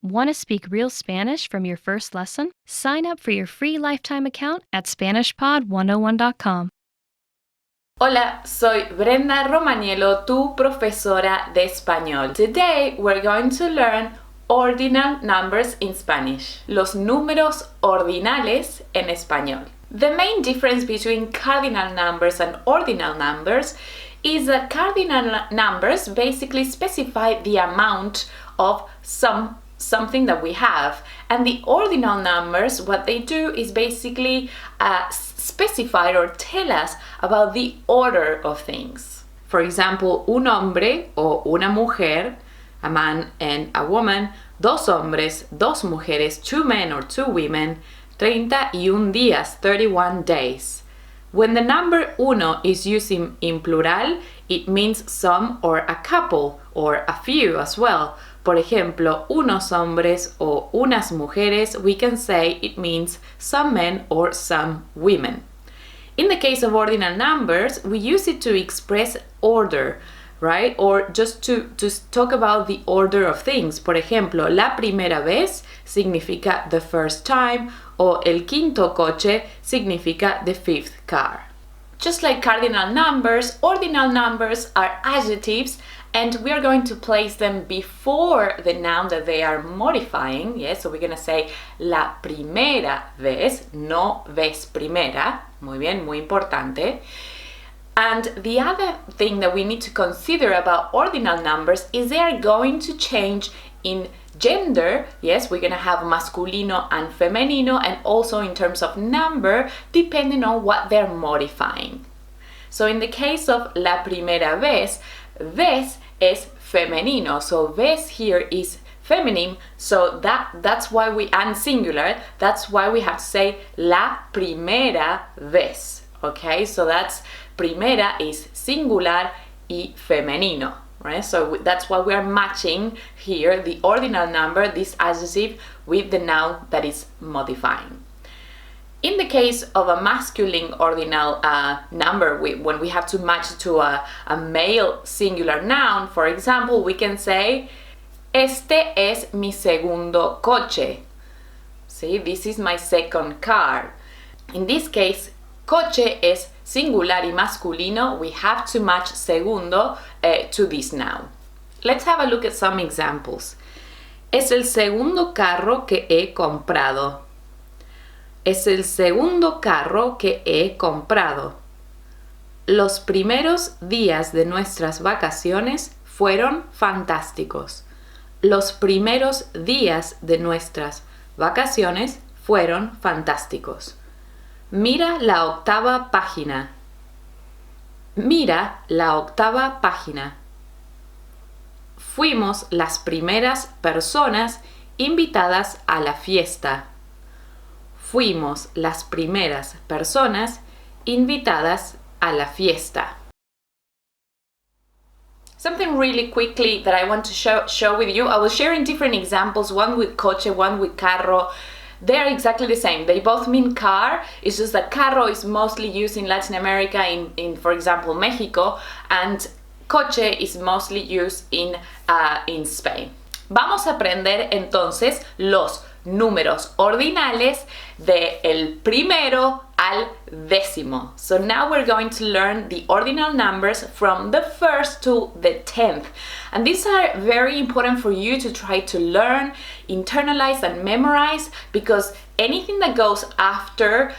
Want to speak real Spanish from your first lesson? Sign up for your free lifetime account at SpanishPod101.com. Hola, soy Brenda Romaniello, tu profesora de español. Today we're going to learn ordinal numbers in Spanish. Los números ordinales en español. The main difference between cardinal numbers and ordinal numbers is that cardinal numbers basically specify the amount of something that we have, and the ordinal numbers, what they do is basically specify or tell us about the order of things. For example, un hombre o una mujer, a man and a woman, dos hombres, dos mujeres, two men or two women, 31 días, 31 days. When the number uno is used in plural, it means some or a couple or a few as well. Por ejemplo, unos hombres o unas mujeres, we can say it means some men or some women. In the case of ordinal numbers, we use it to express order, right? Or just to talk about the order of things. Por ejemplo, la primera vez significa the first time, o el quinto coche significa the fifth car. Just like cardinal numbers, ordinal numbers are adjectives, and we are going to place them before the noun that they are modifying. Yes, so we're going to say la primera vez, no vez primera. Muy bien, muy importante. And the other thing that we need to consider about ordinal numbers is they are going to change in gender. Yes, we're going to have masculino and femenino, and also in terms of number, depending on what they're modifying. So in the case of la primera vez, vez is femenino, so vez here is feminine, so that's why and singular, that's why we have to say la primera vez. Okay, so that's primera is singular y femenino, right? So that's why we are matching here the ordinal number, this adjective, with the noun that is modifying. In the case of a masculine ordinal number, when we have to match it to a male singular noun, for example, we can say este es mi segundo coche. See, this is my second car. In this case, coche es singular y masculino. We have to match segundo to this noun. Let's have a look at some examples. Es el segundo carro que he comprado. Es el segundo carro que he comprado. Los primeros días de nuestras vacaciones fueron fantásticos. Los primeros días de nuestras vacaciones fueron fantásticos. Mira la octava página. Mira la octava página. Fuimos las primeras personas invitadas a la fiesta. Fuimos las primeras personas invitadas a la fiesta. Something really quickly that I want to share with you. I was sharing different examples, one with coche, one with carro. They're exactly the same. They both mean car. It's just that carro is mostly used in Latin America, in for example, Mexico, and coche is mostly used in Spain. Vamos a aprender entonces los números ordinales de el primero al décimo. So now we're going to learn the ordinal numbers from the first to the 10th. And these are very important for you to try to learn, internalize and memorize, because anything that goes after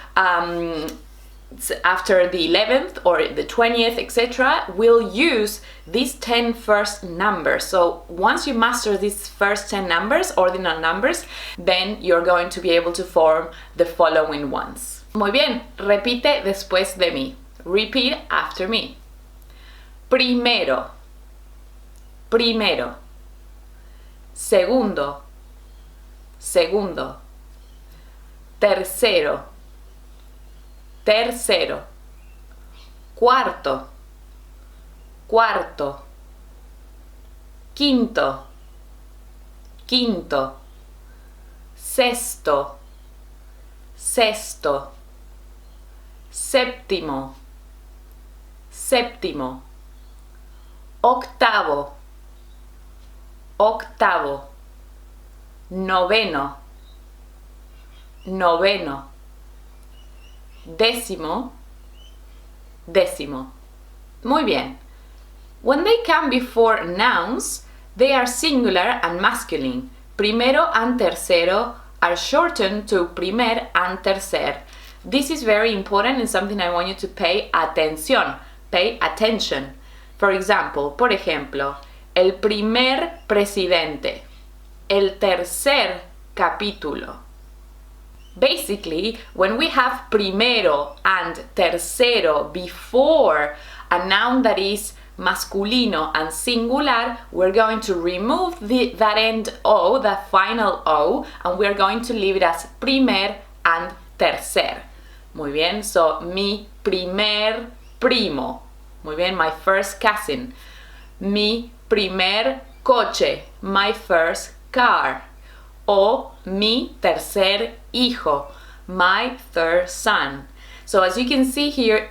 the 11th or the 20th, etc., will use these 10 first numbers. So once you master these first 10 numbers, ordinal numbers, then you're going to be able to form the following ones. Muy bien, repite después de mí. Repeat after me. Primero. Primero. Segundo. Segundo. Tercero. Tercero. Cuarto. Cuarto. Quinto. Quinto. Sexto. Sexto. Séptimo. Séptimo. Octavo. Octavo. noveno, noveno, décimo, décimo. Muy bien. When they come before nouns, they are singular and masculine. Primero and tercero are shortened to primer and tercer. This is very important and something I want you to pay atención. Pay attention. For example, por ejemplo, el primer presidente, el tercer capítulo. Basically, when we have primero and tercero before a noun that is masculino and singular, we're going to remove that end O, that final O, and we're going to leave it as primer and tercer. Muy bien, so mi primer primo. Muy bien, my first cousin. Mi primer coche, my first car. O mi tercer hijo, my third son. So as you can see here,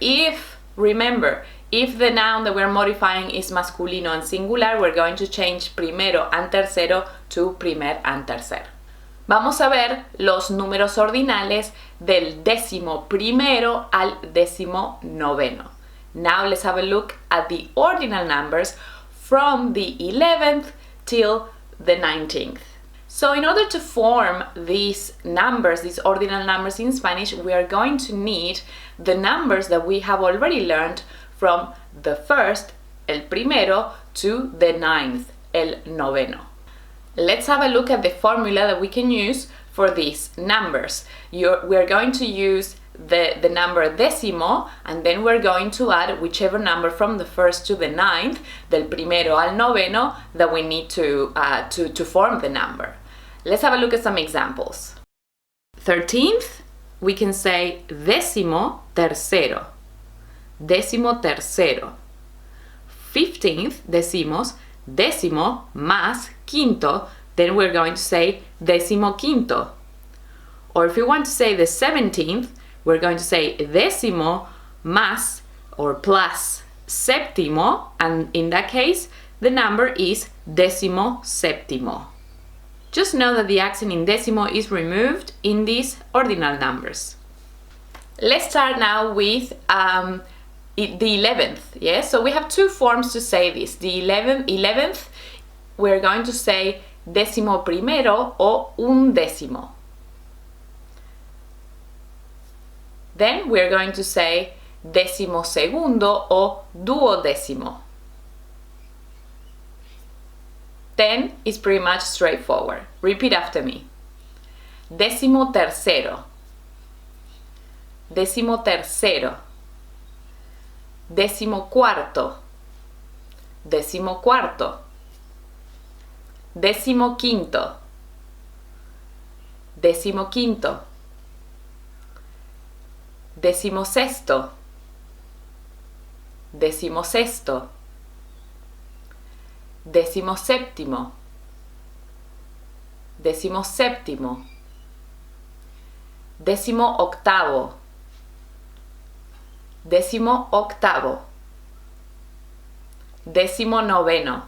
remember, if the noun that we're modifying is masculino and singular, we're going to change primero and tercero to primer and tercer. Vamos a ver los números ordinales del décimo primero al décimo noveno. Now let's have a look at the ordinal numbers from the 11th till the 19th. So in order to form these numbers, these ordinal numbers in Spanish, we are going to need the numbers that we have already learned from the first, el primero, to the 9th, el noveno. Let's have a look at the formula that we can use for these numbers. We're going to use the number décimo, and then we're going to add whichever number from the first to the 9th, del primero al noveno, that we need to form the number. Let's have a look at some examples. 13th, we can say décimo tercero. Décimo tercero. 15th, decimos décimo más quinto, then we're going to say décimo quinto. Or if we want to say the 17th, we're going to say décimo más or plus séptimo, and in that case, the number is décimo séptimo. Just know that the accent in décimo is removed in these ordinal numbers. Let's start now with the 11th. Yes, so we have two forms to say this. The 11th, we're going to say décimo primero o undécimo. Then we're going to say décimo segundo o duodécimo. Then it's pretty much straightforward. Repeat after me. Décimo tercero. Décimo tercero. Décimo cuarto. Décimo cuarto. Décimo quinto. Décimo quinto. Décimo sexto. Décimo sexto. Décimo séptimo. Décimo séptimo. Décimo octavo. Décimo octavo. Décimo noveno.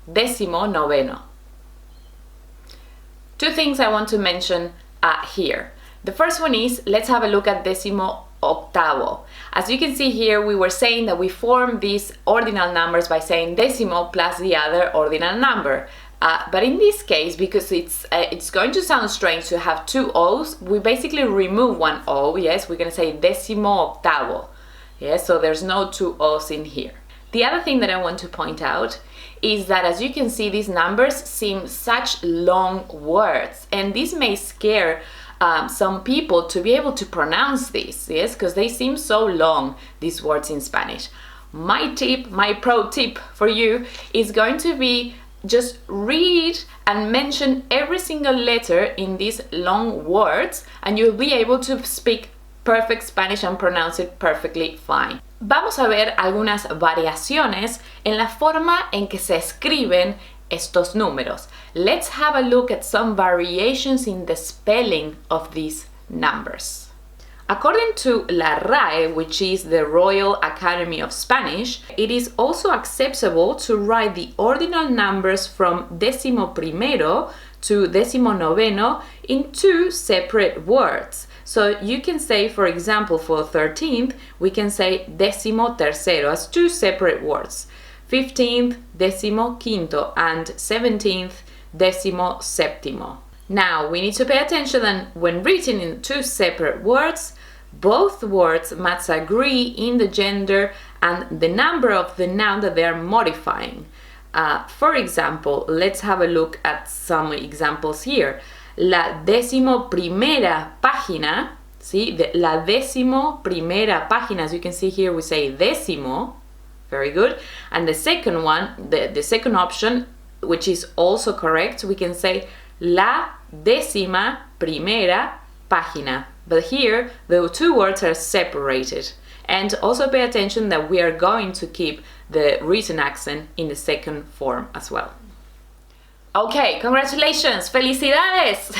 Décimo noveno. Two things I want to mention here. The first one is, let's have a look at décimo octavo. As you can see here, we were saying that we form these ordinal numbers by saying décimo plus the other ordinal number. But in this case, because it's going to sound strange to have two O's, we basically remove one O. Yes, we're going to say décimo octavo. Yes, so there's no two O's in here. The other thing that I want to point out is that, as you can see, these numbers seem such long words, and this may scare some people to be able to pronounce these, yes, because they seem so long, these words in Spanish. My pro tip for you is going to be just read and mention every single letter in these long words, and you'll be able to speak perfect Spanish and pronounce it perfectly fine. Vamos a ver algunas variaciones en la forma en que se escriben estos números. Let's have a look at some variations in the spelling of these numbers. According to La RAE, which is the Royal Academy of Spanish, it is also acceptable to write the ordinal numbers from décimo primero to décimo noveno in two separate words. So you can say, for example, for 13th, we can say décimo tercero as two separate words. 15th, décimo quinto, and 17th, décimo séptimo. Now, we need to pay attention that when written in two separate words, both words must agree in the gender and the number of the noun that they are modifying. For example, let's have a look at some examples here. La décimo primera página, ¿sí? La décimo primera página, as you can see here, we say décimo. Very good. And the second one, the second option, which is also correct, we can say la décima primera página. But here, the two words are separated. And also pay attention that we are going to keep the written accent in the second form as well. Okay, congratulations, felicidades!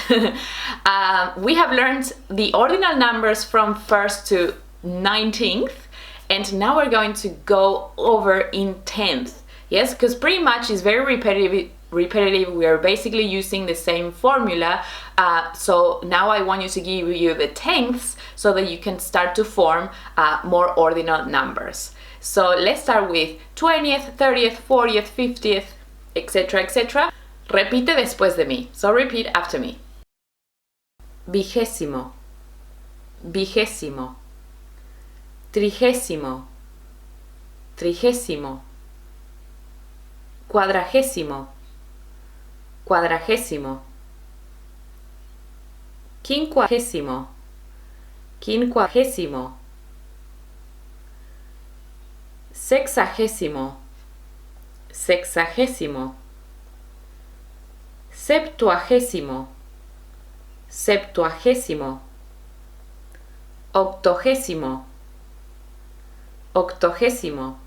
We have learned the ordinal numbers from 1st to 19th, and now we're going to go over in 10th. Yes, because pretty much it's very repetitive. We are basically using the same formula. So now I want you to give you the tenths so that you can start to form more ordinal numbers. So let's start with 20th, 30th, 40th, 50th, etc., etc. Repite después de mí. So repeat after me. Vigésimo, vigésimo, trigésimo, trigésimo, cuadragésimo, cuadragésimo, quincuagésimo, quincuagésimo, sexagésimo, sexagésimo, septuagésimo, septuagésimo, octogésimo, octogésimo,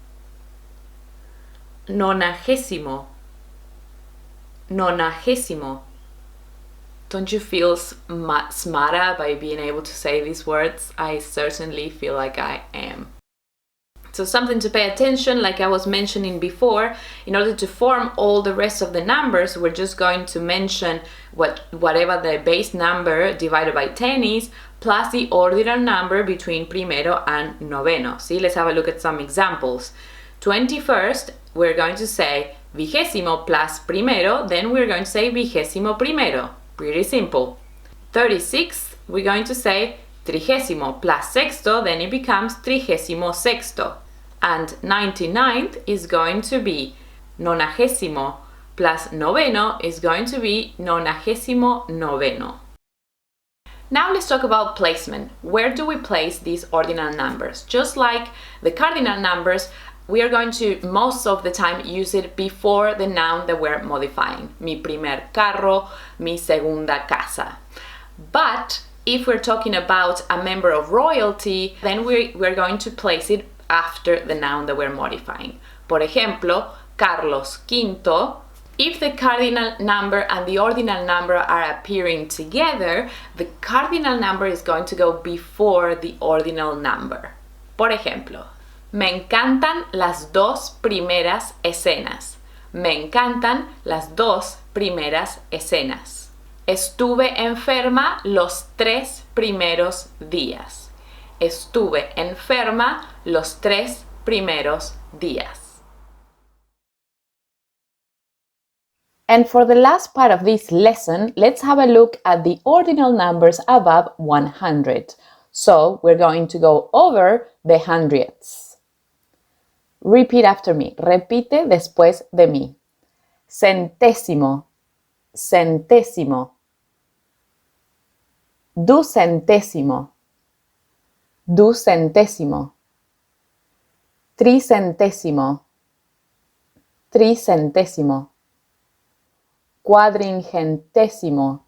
nonagésimo, nonagésimo. Don't you feel smarter by being able to say these words? I certainly feel like I am. So something to pay attention, like I was mentioning before, in order to form all the rest of the numbers, we're just going to mention whatever the base number divided by 10 is, plus the ordinal number between primero and noveno. See, let's have a look at some examples. 21st, we're going to say vigésimo plus primero, then we're going to say vigésimo primero. Pretty simple. 36th, we're going to say trigésimo plus sexto, then it becomes trigésimo sexto. And 99th is going to be nonagésimo plus noveno is going to be nonagésimo noveno. Now let's talk about placement. Where do we place these ordinal numbers? Just like the cardinal numbers, we are going to most of the time use it before the noun that we're modifying. Mi primer carro, mi segunda casa. But if we're talking about a member of royalty, then we're going to place it after the noun that we're modifying. Por ejemplo, Carlos Quinto. If the cardinal number and the ordinal number are appearing together, the cardinal number is going to go before the ordinal number. Por ejemplo, me encantan las dos primeras escenas. Me encantan las dos primeras escenas. Estuve enferma los 3 primeros días. Estuve enferma los 3 primeros días. And for the last part of this lesson, let's have a look at the ordinal numbers above 100. So we're going to go over the hundredths. Repeat after me. Repite después de mí. Centésimo, centésimo. Ducentésimo, ducentésimo. Tricentésimo, tricentésimo. Cuadringentésimo,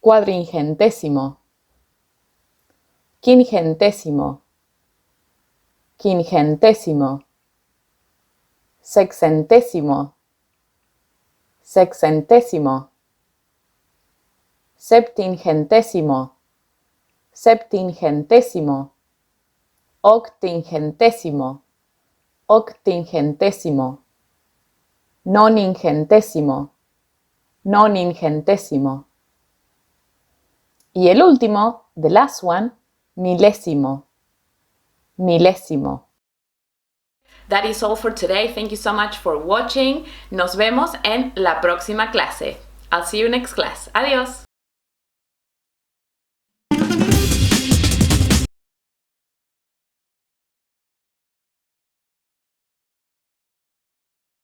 cuadringentésimo. Quingentésimo, quingentésimo. Sexentésimo, sexentésimo. Septingentésimo, septingentésimo, octingentésimo, octingentésimo, noningentésimo, noningentésimo. Y el último, the last one, milésimo, milésimo. That is all for today. Thank you so much for watching. Nos vemos en la próxima clase. I'll see you next class. Adiós.